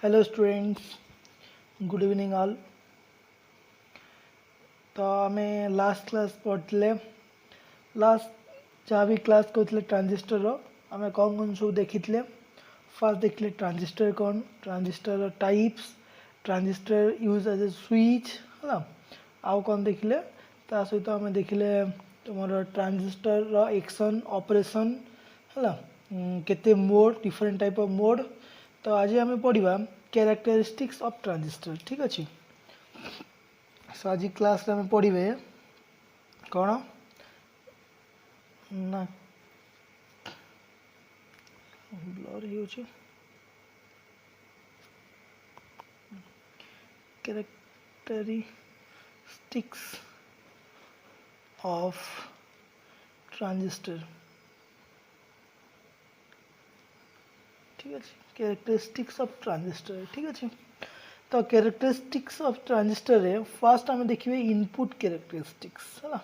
Hello students, good evening all. तो आम last class पढ़ते लास्ट जहाँ भी क्लास करते ट्रांजिस्टर आम कौन कौन सब देखी फास्ट देखिले ट्रांजिस्टर कौन, transistor types, transistor use as a switch है। आउ कौन देखिले ता सहित आम देखिले तुम ट्रांजिस्टर एक्शन ऑपरेशन है केते mode, different type of mode. तो आज आम पढ़ा कैरेक्टरिस्टिक्स ऑफ ट्रांजिस्टर। ठीक अच्छे, सो आज क्लास आम पढ़े कौन ना ब्लर हो कैरेक्टरिस्टिक्स ऑफ ट्रांजिस्टर। ठीक है, कैरेक्टरिस्टिक्स ऑफ ट्रांजिस्टर। ठीक अच्छे, तो कैरेक्टरिस्टिक्स ऑफ ट्रांजिस्टर रे फास्ट आम देखिए इनपुट कैरेक्टरिस्टिक्स है।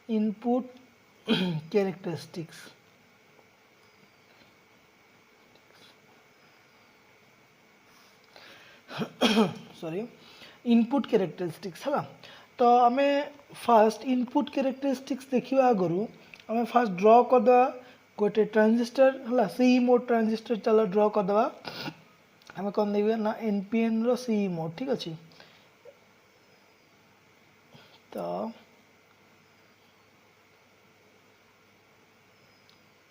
Input characteristics sorry input characteristics है। तो आम फास्ट इनपुट कैरेक्टरिस्टिक्स देखा आगु आम फास्ट ड्र करदे गोटे ट्रांजिस्टर है सी मोड ट्रांजिस्टर। चलो ड्र करदे आम कौन देखा ना एनपीएन रो सी मोड। ठीक अच्छे, तो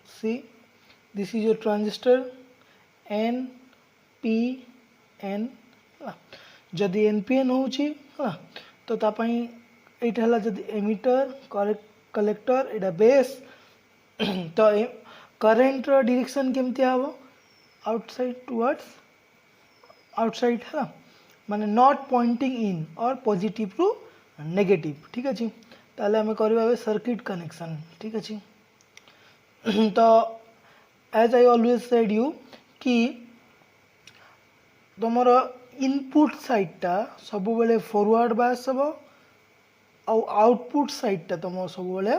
see this is your transistor N P N. जदि एनपीएन होची तो तापाई एटा हला जदि एमिटर कलेक्टर एटा बेस तो करेंट रो डायरेक्शन केमती हबो आउटसाइड टुवर्ड्स आउटसाइड है माने नॉट पॉइंटिंग इन और पॉजिटिव टू नेगेटिव। ठीक अच्छे, ताले हमें करबा सर्किट कनेक्शन। ठीक अच्छे, तो as I always said you कि तुमर इनपुट साइडटा सब बेले फॉरवर्ड बायस हम आउटपुट साइडटा तुम सब बेले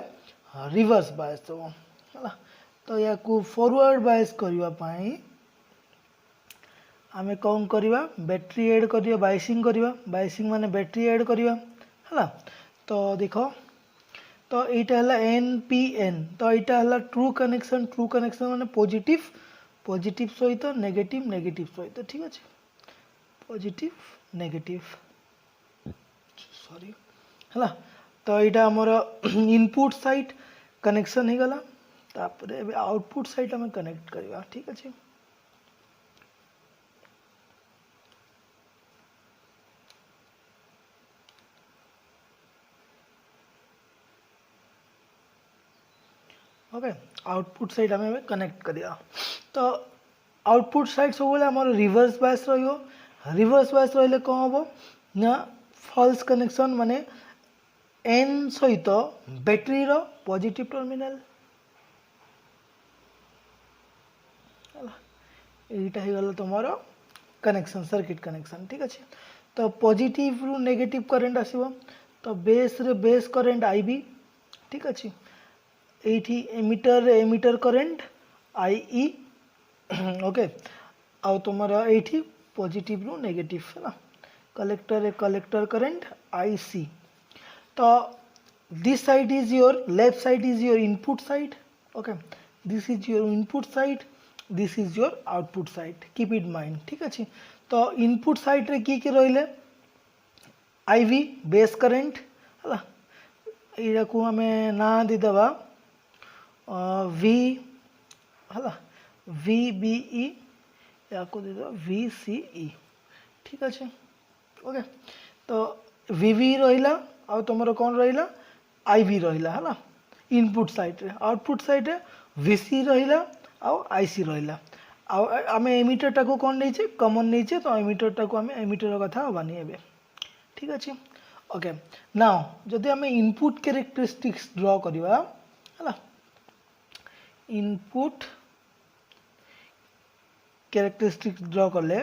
रिवर्स बायस हम है। तो या फॉरवर्ड बायस करने आम कौन करवा बैटरी ऐड करवा बायसिंग करवा बायसिंग माने बैटरी ऐड करवा है। तो देख तो यहाँ है एन पी एन, तो यहाँ है ट्रू कनेक्शन माने पॉजिटिव सहित नेगेटिव सहित। ठीक अच्छे, पॉजिटिव नेगेटिव सॉरी है। तो यहाँ आमर इनपुट साइड कनेक्शन हो गला, तापर आउटपुट साइड आम कनेक्ट करवा। ठीक अच्छे, ओके आउटपुट साइड आम कनेक्ट करिया। तो आउटपुट साइड सब बेले आम रिवर्स बायस रिवर्स बायस रही कौन हम ना फॉल्स कनेक्शन माने एन सहित बैटरी रो पॉजिटिव टर्मिनल यहाँ हो गला तुम कनेक्शन सर्किट कनेक्शन। ठीक अच्छे, तो पॉजिटिव रु नेगेटिव करंट आसो तो बेस रे बेस करंट आईबी। ठीक अच्छे, ये एमिटर करेंट आई ओके आउ तुम ये पॉजिटिव रु नेगेटिव है कलेक्टर करेंट आई सी। तो this side is your left side is your input side. Okay this is your input side, this is your output side, keep it mind. ठीक अच्छे, तो input side रे की रहिले आईवी बेस करेंट है या आम ना दीदेवा वी है वी बी ई या दीदेवा वी सी ई। ठीक अच्छे, ओके तो वी वी रहा आ तुम कौन रहा आई वी रहा है इनपुट साइड रे। आउटपुट साइड रे वी सी रहा आउ आई सी रहा। आम एमिटर टाको कौन नहीं कमन नहीं, तो एमिटर टाको आम एमिटर कथा हबानी एबे। ठीक अच्छे, ओके नाउ जदि आम इनपुट कैरेक्टरिस्टिक्स ड्र करवा है इनपुट कैरेक्टरिस्टिक्स ड्र कले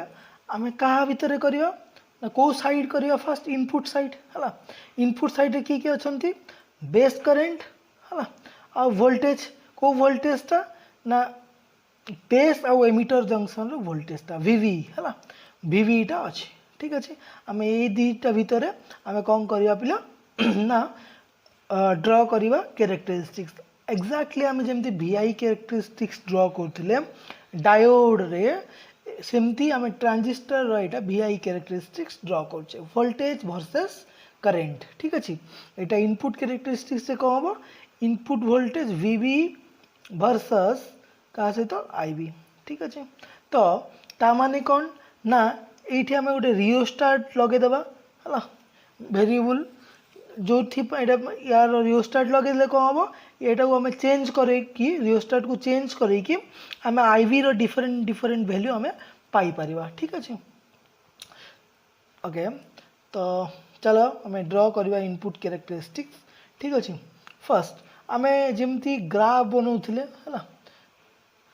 आम क्या भितर करवा ना कौ साइड करवा फास्ट इनपुट साइड है। इनपुट साइड रे किए अच्छा बेस करेंट है आ वोल्टेज को वोल्टेजटा ना बेस आउ एमिटर जंक्शन रो वोल्टेज टा वीवी है वीवी टा अच्छे ठीक अच्छे आम ये दुईटा भितर आम कौन करवा पिला ना ड्र करवा कैरेक्टरिस्टिक्स एक्जाक्टली आम जमी वीआई कैरेक्टरिस्टिक्स ड्र करते डायोड रे सेमती आम ट्रांजिस्टर रहा वीआई कैरेक्टरिस्टिक्स ड्र करचे वोल्टेज वर्सेस करेंट ठीक अच्छे यहाँ इनपुट कैरेक्टरिस्टिक्स से कौन हम इनपुट वोल्टेज वीवी वर्सेस क्या सहित आईवी ठीक अच्छे तो ता माने कौन ना ये आम गोटे रियोस्टाट लगेदेवा है वेरिएबल जो यार रियोस्टाट लगेदे कौन हम यहाँ को आम चेंज करके रियोस्टाट को चेंज करके आम आईवी रो डिफरेंट डिफरेंट वैल्यू आम पाइपर ठीक अच्छे ओके तो चलो आम ड्र करवा इनपुट कैरेक्टरिस्टिक्स ठीक अच्छे फर्स्ट आम जमती ग्राफ बनाऊे है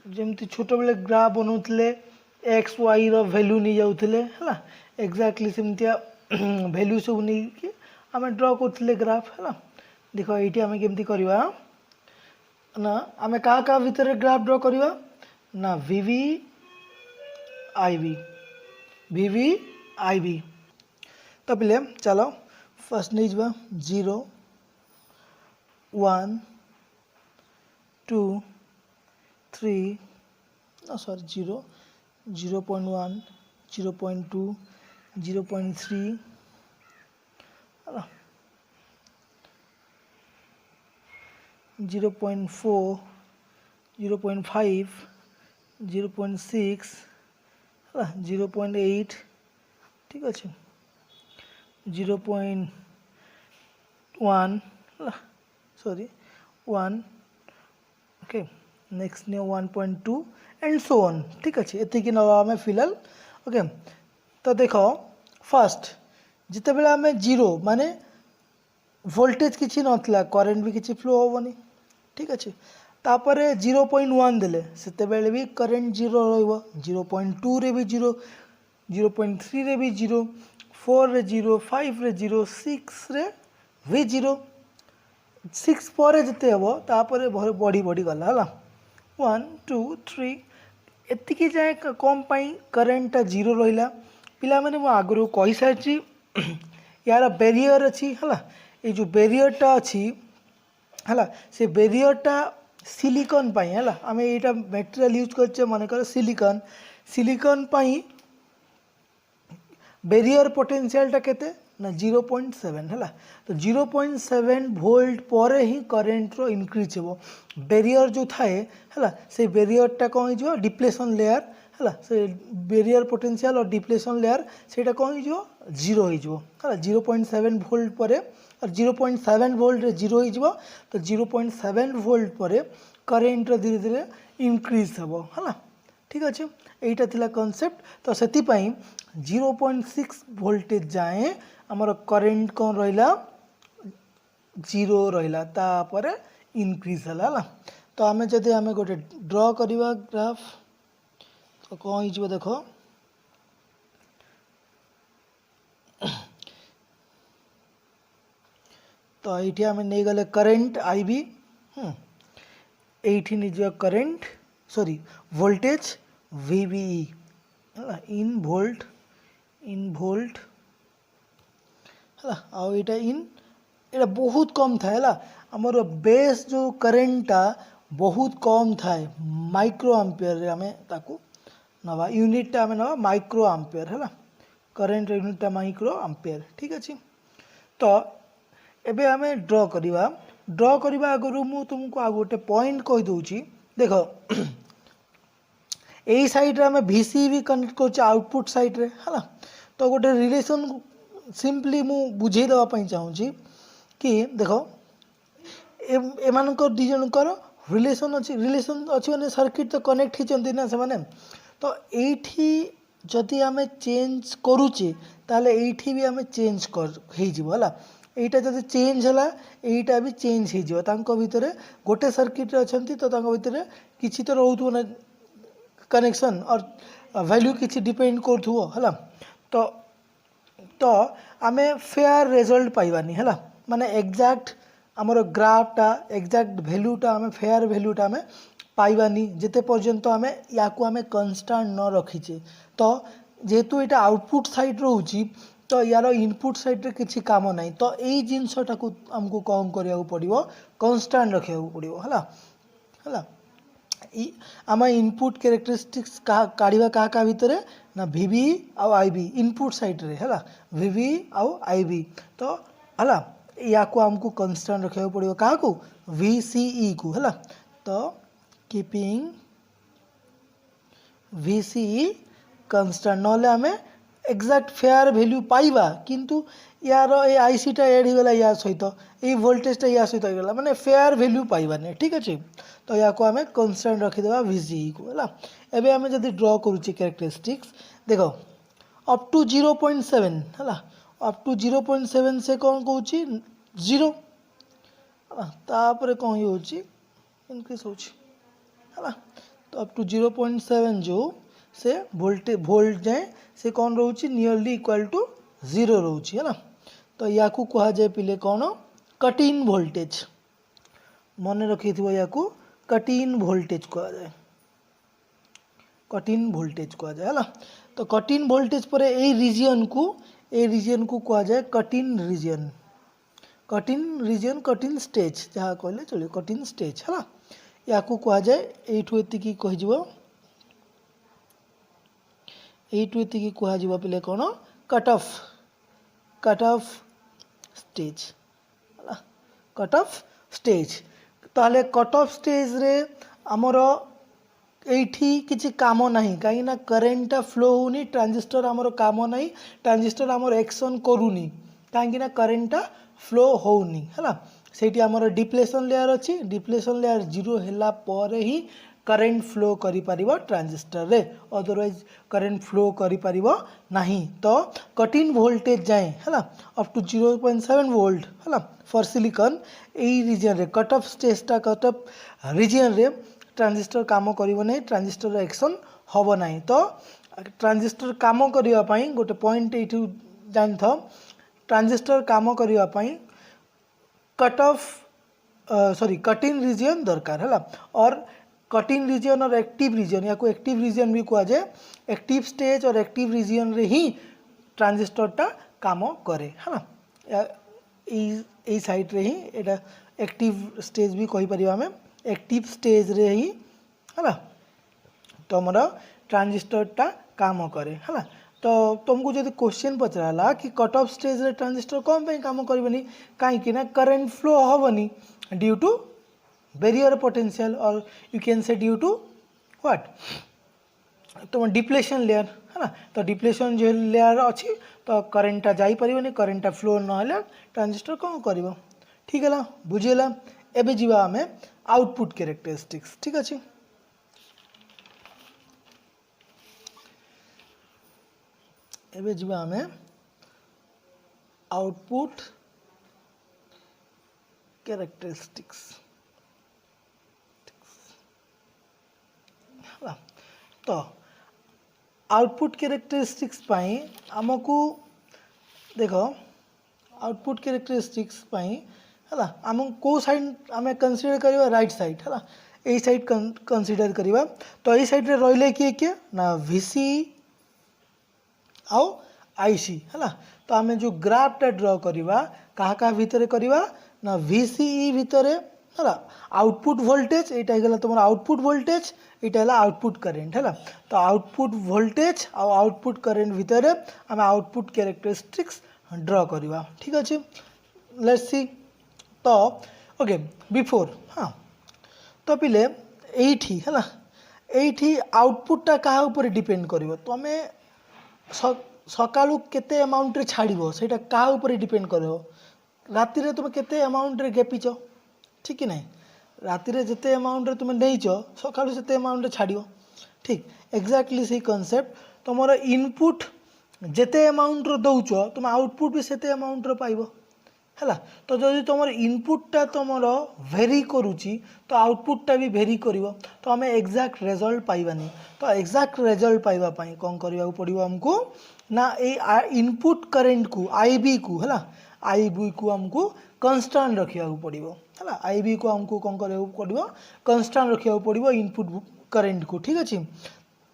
जमती छोट बेले ग्राफ बनाऊे एक्स वाई रो वैल्यू नहीं जाऊे है एक्जाक्टली सेमतिया वैल्यू सब नहीं कि आम ड्र करते ग्राफ है देख ये आम केमती करवा ना आम क्या भितर ग्राफ ड्र करवा ना वीवी आईवी तो पे चलो फर्स्ट नहीं जा 0 1 2 3 सॉरी 0 0.1 0.2 0.3 है 0.4 0.5 0.6 है 0.8 ठीक अच्छे 0.1 है सॉरी 1 ओके नेक्स्ट ने 1.2 एंड सो ऑन ठीक अच्छे ये ना फिलहाल ओके तो देखो फर्स्ट जिते बेले आम जीरो माने वोल्टेज किसी नथिला करेंट भी किसी फ्लो होबनी ठीक अच्छे तापर 0.1 देले सेते बेले भी करेंट जीरो रहिबो 0.2 रे भी जीरो 0.3 रे भी जीरो 4 रे जीरो 5 रे जीरो 6 रे भी जीरो 6 पर जिते हम तापर बढ़ी बढ़ी गला है 1 2 3 एतिकी जाए कम पाई करेंटा जीरो रहा पिला माने मो आगु कही सारी यार बैरियर अच्छी है ये जो बैरियरटा अच्छी है से बैरियरटा सिलिकॉन पाई है आम यहाँ मटेरियल यूज करचे मन कर सिलिकॉन सिलिकॉन पाई बैरियर पोटेंशियलटा केते ना 0.7 है तो 0.7 वोल्ट पर ही करेंट रो इनक्रीज हो बैरियर जो थाए है से बैरियरटा कौन हो डिप्लेशन लेयर है से बैरियर पोटेंशियल और डिप्लेशन लेयर से कौन हो जीरो हो 0.7 वोल्ट पर और 0.7 वोल्ट रे जीरो हो तो 0.7 वोल्ट पर करेंट धीरे धीरे इनक्रीज हो है ठीक अच्छे यहीटा थिला कॉन्सेप्ट तो से 0.6 वोल्टेज जाए आमर करेंट कौन रहा जीरो रहा तापर इनक्रीज है तो आम जदि आम गोटे ड्र करवा ग्राफ तो कौन हो देख तो ये आम नहीं गले करेंट आईबी ये नहीं करेंट सॉरी वोल्टेज वीवीई इन वोल्ट है आउ यहाँ इन ये बहुत कम था है आमर बेस जो करेंटा बहुत कम थाए माइक्रो आम्पियर आम ताकू नवा यूनिटा आम नवा माइक्रो आम्पियर है करेंट यूनिटा माइक्रो आम्पियर ठीक अच्छे तो एबे आम ड्र करवा आगु मु तुमको आग गोटे पॉइंट कही दूची देख यही साइड आम भिसी भी कनेक्ट कर आउटपुट साइड रे है तो गोटे रिलेशन सिंपली मु बुझे देवाई चाहूँगी कि देख एम दिजणकर रिलेशन अच्छी मैंने सर्किट तो कनेक्ट होती ना से तो ये जदि आम चेंज करुचे ताले ये भी आम चेंज कर है यहाँ जब चेंज है यहाँ भी चेंज हो भितर गोटे सर्किट अच्छा तो भितर किसी तो रोथु ना कनेक्शन और वैल्यू किसी डिपेंड करूँ है तो आम फेयर रिजल्ट पाइबानी है माने एग्जैक्ट आमर ग्राफटा एग्जैक्ट भैल्यूटा आम फेयर भैल्यूटा आम पाइबानी जेते पर्यंत आमे याकू आमे कन्स्टांट न रखीचे। तो जेहेतु ये आउटपुट साइड रोची तो यार इनपुट साइड रे किसी काम ना तो यही जिनसटा को आमको कौन करिया पड़ो कन्स्टांट रखा पड़ो है आम इनपुट कैरेक्टरिस्टिक्स काढ़ा क्या भितर ना वीवी आउ आईबी इनपुट साइड रे है वीवी आउ आईबी तो है या आमको कन्स्टांट रखा पड़ो क्या VCE को है तो कीपिंग VCE कन्स्टांट ना आम एक्जाक्ट फेयर वैल्यू पाइबा किंतु यार ये आईसीटा एड होगा या सहित ये वोल्टेजटा या सहित होगा माने फेयर वैल्यू पाइबानी ठीक अच्छे। तो या आम कन्स्टांट रखीदे VCE को है एवं आम जब ड्र करुचे कैरेक्टरिस्टिक्स देख अप टू 0.7 है अप टू 0.7 से कौन कौच 0 तापर कौन हो इनक्रीज हो तो अप टू 0.7 जो से वोल्ट जाए से कौन रोचे नियरली इक्वल टू 0 रोचे है तो या कह जाए पिले कौन कट इन वोल्टेज मन रखी या कट इन वोल्टेज कह जाए कट इन वोल्टेज कह जाए है तो कट इन वोल्टेज पर ए रीजन को कह जाए cut in region cut in stage जहाँ कहले चलिए कट इन स्टेज है या कह जाए यू एति कह ये कह पे कौन cut off stage cut off stage ताले कट ऑफ स्टेज रे आमर एठी किसी काम नहीं कहीं ना करेन्टा फ्लो होनी ट्रांजिस्टर आमर काम नहीं ट्रांजिस्टर आमर एक्शन करूनी कहीं ना करेन्टा फ्लो होनी है से आमर डिप्लेशन लेयर अच्छी डिप्लेशन लेयर 0 होला पर ही करेन्ट फ्लो करि परिबो ट्रांजिस्टर रे अदरवाइज करेन्ट फ्लो करि परिबो नहीं तो कट इन वोल्टेज जाए है अप टू 0.7 वोल्ट है फॉर सिलिकॉन यही रीजन रे कट ऑफ स्टेजटा कट ऑफ रीजन रे ट्रांजिस्टर काम करिवो नहीं ट्रांजिस्टर एक्शन होबो नहीं तो ट्रांजिस्टर काम करिवा पई गोटे पॉइंट एठू जान था ट्रांजिस्टर काम करिवा पई cut off sorry cut in region दरकार है और कट इन रीजन और एक्टिव रीजन या कोई एक्टिव रीजन भी कह जाए एक्टिव स्टेज और एक्टिव रीजन रे ही ट्रांजिस्टरटा काम करे है ना यही साइड रे ही एटा एक्टिव स्टेज भी कहि परिबा हमें एक्टिव स्टेज रे ही है ना तो हमर ट्रांजिस्टरटा काम करे है ना तो तुमको जब क्वेश्चन पचराला कि कट ऑफ स्टेज रे ट्रांजिस्टर कौन पे काम करबनी कहीं ना करंट फ्लो होबनी ड्यू टू बैरियर पोटेंशियल और you can say due to what तो डिप्लेशन लेयर है ना तो डिप्लेशन जो लेयर अच्छी तो करेन्टा जाई परिबनी करेन्टा फ्लो न ट्रांजिस्टर कौन कर ठीक है बुझेगा एबे जीवा आमे आउटपुट कैरेक्टरिस्टिक्स ठीक अच्छे एबे जीवा आमे आउटपुट कैरेक्टरिस्टिक्स तो आउटपुट कैरेक्टरिस्टिक्स पाई आमको देख आउटपुट कैरेक्टरिस्टिक्स पाई है आम को साइड आम कंसीडर करवा राइट साइड है यही साइड कंसीडर करवा तो यही साइड रे रहिले किए किए ना VCE आउ IC है तो आम जो ग्राफटा ड्र करवा क्या भितर करवा ना VCE भितर है आउटपुट वोल्टेज यहाँ तुम आउटपुट वोल्टेज यहाँ आउटपुट करेन्ट है तो आउटपुट वोल्टेज आउ आउटपुट करेन्ट भितर आम आउटपुट कैरेक्टरिस्टिक्स ड्र करवा ठीक अच्छे लेट्स सी तो ओके बिफोर हाँ तो पिले एठी है एठी आउटपुटटा क्या ऊपर डिपेंड कर तुम सकाळू केते अमाउंट रे छाड़ो सेटा क्या ऊपर डिपेंड कर राति रे तुम केते अमाउंट रे गेपिच ठीक है राति रे जिते अमाउंट रे तुम नहींच सकाळू सेते अमाउंट रे छाड़ो ठीक एक्जाक्टली से कॉन्सेप्ट तुम इनपुट जेते अमाउंट रो दौच तुम आउटपुट भी सेते अमाउंट रो पाइबो है तो जदि तुम इनपुटटा तुम भेरी करुच्ची तो आउटपुटटा भी भेरी कर तो आम एक्जाक्ट रिजल्ट पाइबानी तो एक्जाक्ट रिजल्ट पाइबापी कौन करने पड़ो आमको ना इनपुट करेन्ट को IB को है आई बी को आमको कन्स्टांट रखा पड़ो है आई बी को आमको कौन करा पड़ो कन्स्टांट रखा पड़ो इनपुट करेन्ट को ठीक अच्छे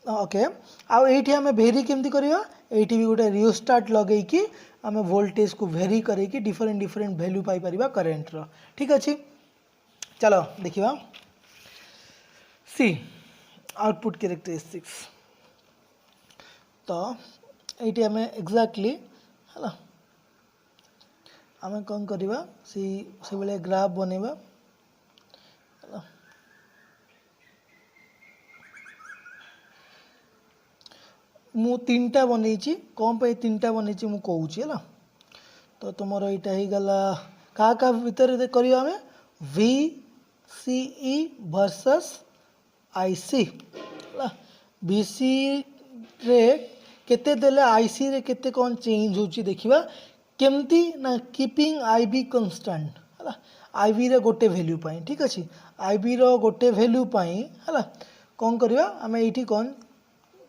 ओके आईटी आम भेरी केमती करवा ये भी गोटे रियोस्टाट लगे आम वोल्टेज को भेरी करके डिफरेंट डिफरेंट भैल्यू पाई करेन्ट रो ठीक अच्छे चलो देखिए सी आउटपुट कैरेक्टरिस्टिक्स तो ये आम एक्जाक्टली है आम कौन करवा से भाया ग्राफ बनवा मु तीन टा बनई कौन पे तीन टा बनई मु कहूँ है तो तुम यहाँ गला क्या भितर करवा आम we C E versus I सी है बी सी रे केते देले आई सी रे केते कौन चेंज होची देखिबा केमती ना कीपिंग आई बी कन्स्टांट है आई बी रे गोटे वैल्यू पाई ठीक अच्छे आई बी रो गोटे वैल्यू पाई है कौन करवा आम ये कौन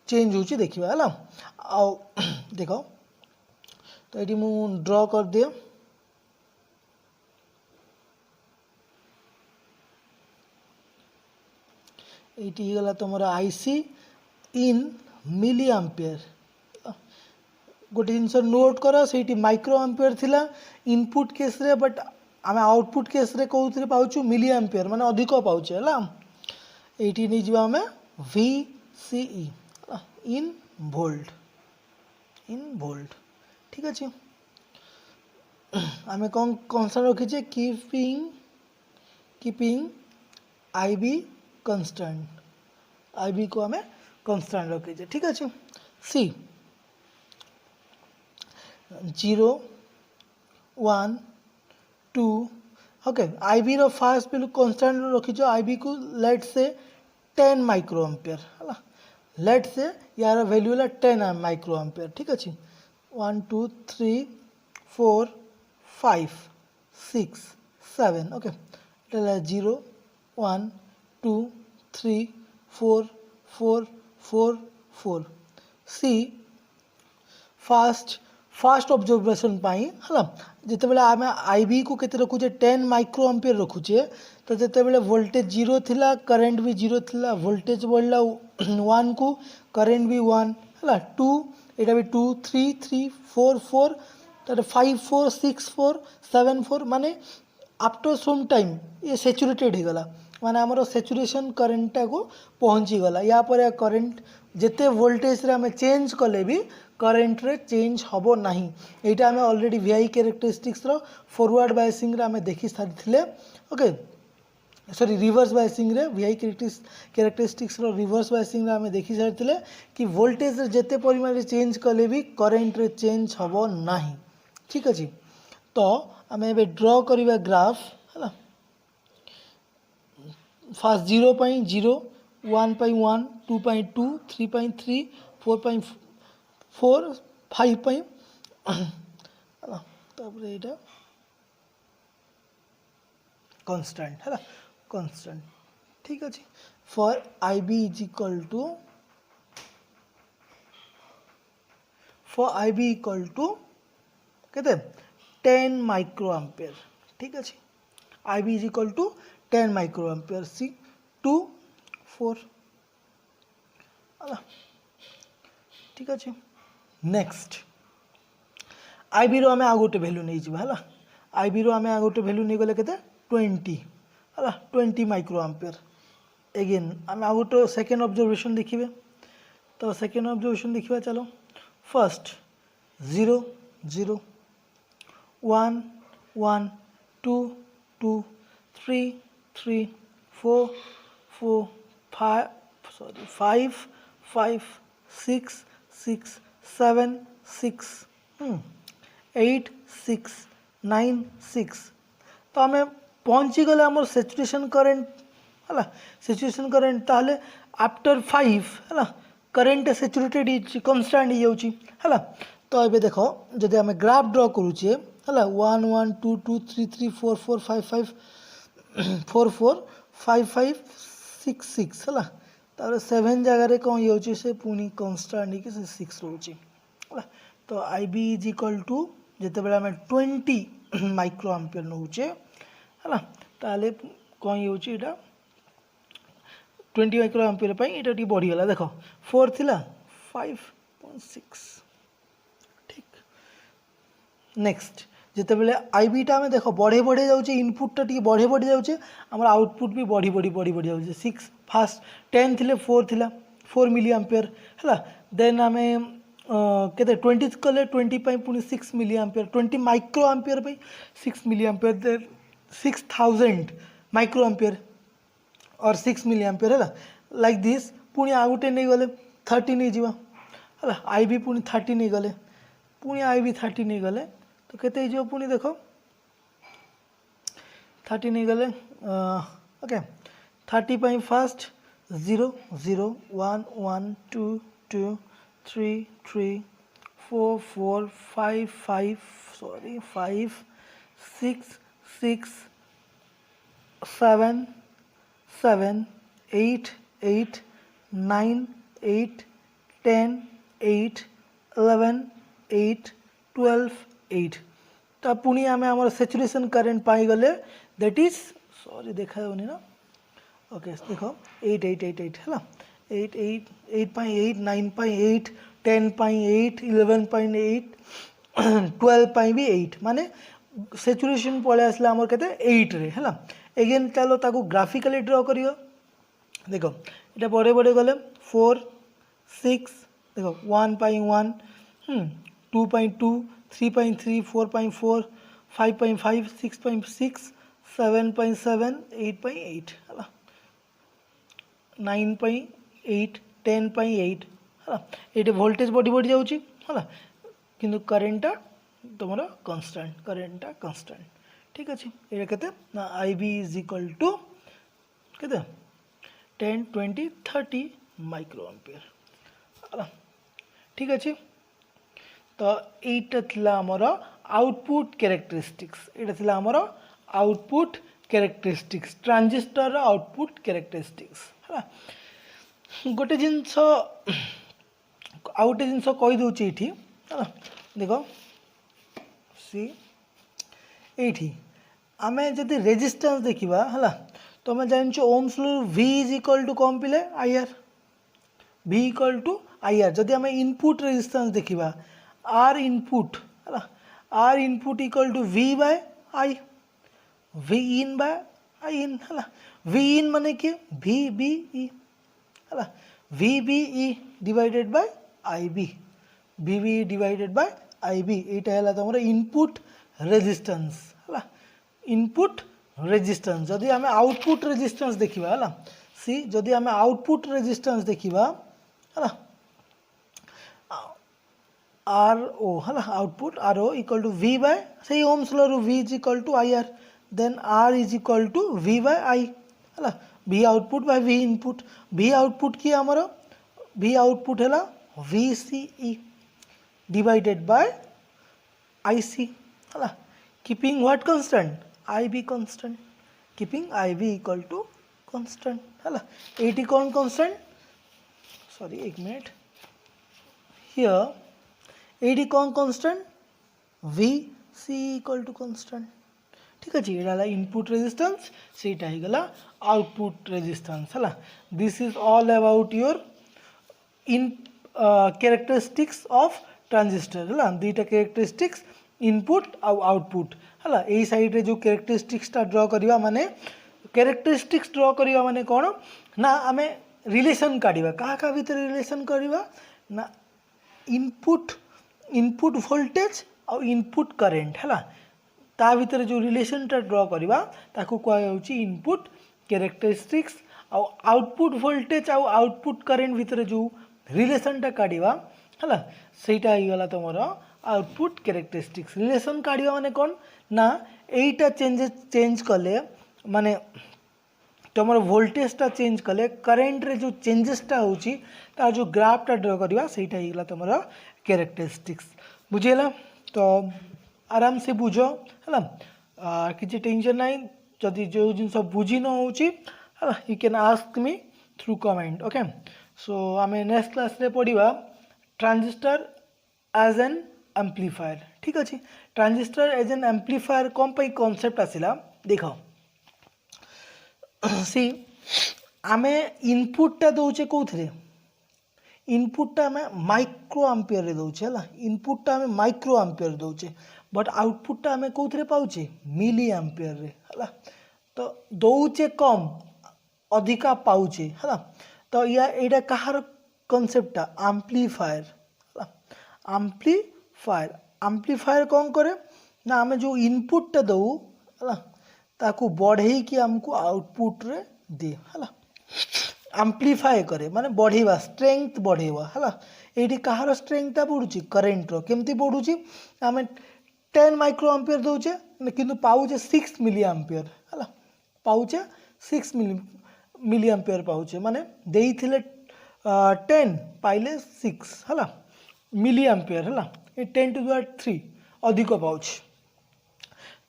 चेंज होची देखिबा है आओ देख तो ये मु ड्रॉ कर दिए ये गला तुम आई सी इन मिली एम्पियर गोटे जिनस नोट कर से माइक्रो एम्पियर थिला इनपुट केस रे बट आम आउटपुट केस रे कहते पाचु मिली एम्पियर माने अधिक पाचे है ये नहीं जावा आम we C E in volt ठीक अच्छे आम कौन कन्स्टांट रखीचे keeping I B constant I B को आम कन्स्टांट रखीचे ठीक अच्छे सी 0 1 2 ओके आई बी रो फास्ट वैल्यू कन्स्टांट रखीच आई बी को लेट से 10 माइक्रो एम्पियर है लेट से यार वैल्यू है 10 माइक्रो एम्पियर ठीक अच्छे 1 2 3 4 5 6 7 ओके 0 1 2 3 4 4 4 4 सी फास्ट ऑब्जर्वेशन पाई है जिते बड़े आम आई बी को केते रखुचे 10 माइक्रो एम्पियर रखुचे तो जिते बड़े वोल्टेज 0 थिला करेंट भी 0 थिला वोल्टेज बढ़ला 1 को करेंट भी 1 है 2 यहाँ भी 2 3 3 4 4 तर 5 4 6 4 7 4 माने आफ्टर सम टाइम ये सैचुरेटेड हो गला माने आमर सैचुरेशन करेंटा को पहुँची गला या पर करेंट जिते वोल्टेज रे आम चेंज कले भी करेंट रे चेंज हबो नहीं एटा आम ऑलरेडी वीआई कैरेक्टरिस्टिक्स रो फॉरवर्ड बायसिंग रे आम देखि सारिथिले ओके सॉरी रिवर्स बायसिंग रे वीआई कैरेक्टरिस्टिक्स रो रिवर्स बायसिंग रे आम देखि सारिथिले कि वोल्टेज रे जेते परिमाण रे चेंज कले भी करेंट रे चेंज हबो नहीं ठीक अछि तो आम एबे ड्रॉ करिवा ग्राफ है फास्ट 0 पाई 0 1 पाई 1 2 पाई 2 3 पाई 3 4 पाई 4 5 पाई तापर एटा कांस्टेंट है कांस्टेंट ठीक अच्छे for I B is equal to कहते 10 माइक्रो एम्पियर ठीक अच्छे I B is equal to 10 micro ampere C 2 4 ठीक अच्छे नेक्स्ट आई बी रो आम आ गोटे भैल्यू नहीं जावा है आई बी रो आम आ गोटे भैल्यू नहीं गले केते 20 है 20 माइक्रो एम्पियर एगेन आम आ गोटे सेकेंड ऑब्जर्वेशन देखिए तो सेकेंड ऑब्जर्वेशन देखिए चलो फर्स्ट 0 0 1 1 2 2 3 3 4 4 5 5 6 6 7 6 8 6 9 6 तो आम पहुँची गले आम सैचुरेशन करेंट है सैचुरेशन करेंट ताहले आफ्टर 5 है करेंट सैचुरेटेड कन्स्टांट हो जाऊँगी है तो ये देख जदि आम ग्राफ ड्रॉ करुचे है 1 1 2 2 3 3 4 4 5 5 4 4 5 5 6 6 है तापर 7 जगह कौन हो से पुणी कन्स्टांट से 6 रोचे तो आई बी इज इक्वल टू जिते आम 20 माइक्रो एम्पियर नौचे है ताले कौन हो 20 माइक्रो एम्पियर यहाँ टी बढ़ीगला देख 4 थिला 5.6 ठीक। नेक्स्ट जिते आईबीटा आम देख बढ़े बढ़े जाऊे इनपुटा टी बढ़े बढ़ी जाऊे आम आउटपुट भी बढ़ी बढ़ी बढ़ी बढ़ी जाऊे 6 फास्ट 10 थिले 4 थिला 4 मिली एम्पियर है देन आम के 20 कले 20 पुणी 6 milli ampere 20 micro ampere 6 milli ampere then 6000 micro ampere और 6 मिली एम्पियर है लाइक दिस पुणी आउ गोटे नहीं गले 30 नहीं जावा है आईबी पुणी 30 नहीं गले पुणी आईबी 30 नहीं गले तो केते हो पुणी देख 30 नहीं गले ओके 30 पाई फास्ट 0 0 1 1 2 2 3 3 4 4 5 5 सॉरी 5 6 6 7 7 8 8 9 8 10 8 11 8 12 8 तो पुणी आम आम सैचुरेशन करेंट पाई गले दैट इज सॉरी देखा ना ओके देख 8 8 8 8 है 8 8 8.8 9.8 10.8 11.8 12 भी 8 माने सैचुरेशन पड़े आसला आमर केते 8 रे है एगेन चलो ताको ग्राफिकली ड्र करियो देखो ये बढ़े बढ़े गले 4 6 देखो 1.1 2.2 3.3 4.4 5.5 6.6 7.7 8.8 है 9.8 10.8 है ये वोल्टेज बढ़ी बढ़ी जाऊँगी है किंतु करेंटा तुम कन्स्टाट करेंटा कन्स्टाट ठीक अच्छे ये कहते ना आई बी इज इक्वल टू कहते 10 20 30 माइक्रो एम्पियर है ठीक अच्छे तो यहीटा थिला आमर आउटपुट कैरेक्टरिस्टिक्स यहाँ थिला आमर output characteristics transistor output characteristics है गोटे जिनस आउ गोटे जिनस कहीदे ये है देख सी ये आम जदि रेजिस्टेंस देखा है तो आम जान ohm's law V is equal to कौन पिले IR V equal to IR जदि आम इनपुट रेजिस्टेंस देखा R इनपुट है R input equal to V by I V in by I in है V इन माने कि VBE है VBE divided by IB VBE divided by IB यहाँ है तुम इनपुट रेजिस्टेंस है इनपुट रेजिस्टेंस जदि आम आउटपुट रेजिस्टेंस देखा है सी जदि आम आउटपुट रेजिस्टेंस देखा है RO है output RO equal to V by से ओम्स लॉ रू V is equal to IR then R is equal to V by I है V output by V input V output की आमर V output है VCE divided by IC है keeping what constant IB constant keeping IB equal to constant है एटी कौन constant sorry एक minute here एटी कौन constant VC equal to constant ठीक अच्छे ये इनपुट रेजिस्टेंस सेटा ही गला आउटपुट रेजिस्टेंस है this is all about your in characteristics of transistor है दुईटा कैरेक्टरिस्टिक्स इनपुट आउटपुट है यही साइड जो कैरेक्टरिस्टिक्सटा ड्र करवा माने कैरेक्टरिस्टिक्स ड्र करवा माने कौन ना आम रिलेशन काढ़ा क्या भितर रिलेशन करवा ना इनपुट इनपुट वोल्टेज और इनपुट करेंट है ता भितर जो रिलेशनटा ड्र करवा ताकू कहुच्छी इनपुट कैरेक्टरिस्टिक्स और आउटपुट वोल्टेज और आउटपुट करेंट भितर जो रिलेशनटा काढ़ा है सहीटा होगा तुम आउटपुट कैरेक्टरिस्टिक्स रिलेशन काढ़ा माने कौन ना यहीटा चेंज कले माने तुम वोल्टेजटा चेंज कले करेंट रे जो चेंजेसटा होची तार जो ग्राफटा ड्र करवा सहीटा होगा तुम कैरेक्टरिस्टिक्स बुझेगा तो आराम से बुझ है किसी टेंशन ना जदि जो जिन बुझी न हो you can ask me through comment okay so आम नेक्स्ट क्लास रे पढ़ा ट्रांजिस्टर एज एन एम्प्लीफायर ठीक अच्छे ट्रांजिस्टर एज एन एम्प्लीफायर कौन पाई कॉन्सेप्ट आसिला देख सी आमे इनपुटा दौचे कौन इनपुटा आम माइक्रो आंपियर दौचे है इनपुटा आम माइक्रो आंपियर दौचे बट आउटपुटा आम कौन पाचे मिली आंपियर है तो दौचे कम अधिका पाउचे है तो या कहार कॉन्सेप्टा एम्प्लीफायर एम्प्लीफायर एम्प्लीफायर कौन करे ना आम जो इनपुटा दौ है ताकू बढ़े कि आमको आउटपुट रे दे है एम्प्लीफाई करे माने बढ़ेवा स्ट्रेंथ बढ़ेवा है ये कहार स्ट्रेंथटा बढ़ुची करेन्ट केमती बढ़ुची आम 10 माइक्रो आंपियर दौचे किंतु पाउचे 6 मिली आंपियर है पाउचे 6 मिली आंपियर पाउचे माने देइथिले 10 पाइले 6 है मिली आंपियर है ये 10 टू द 3 अधिक पाउचे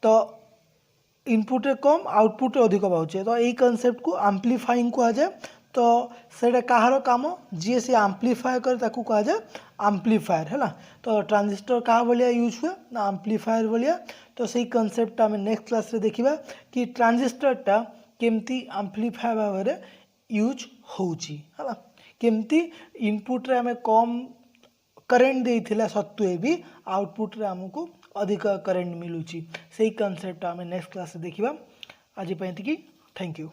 तो इनपुट कम आउटपुट अधिक पाउचे तो यही कॉन्सेप्ट को एम्प्लीफाइंग कहा जाए तो सेटा कहार काम जी सी एम्प्लीफाई करे ताकू कहा जाए एम्प्लीफायर है तो ट्रांजिस्टर क्या भाया यूज हुए ना एम्प्लीफायर भाया तो सही कॉन्सेप्ट आम नेक्स्ट क्लास रे देखिबा कि ट्रांजिस्टरटा केमती एम्प्लीफाई भाव में यूज होउची है केमती इनपुट रे आम कम करेन्ट देइथिला सत्वे भी आउटपुट रे हमको अधिक करेन्ट मिलूची सही कॉन्सेप्ट आम नेक्स्ट क्लास देखिबा आज थैंक यू।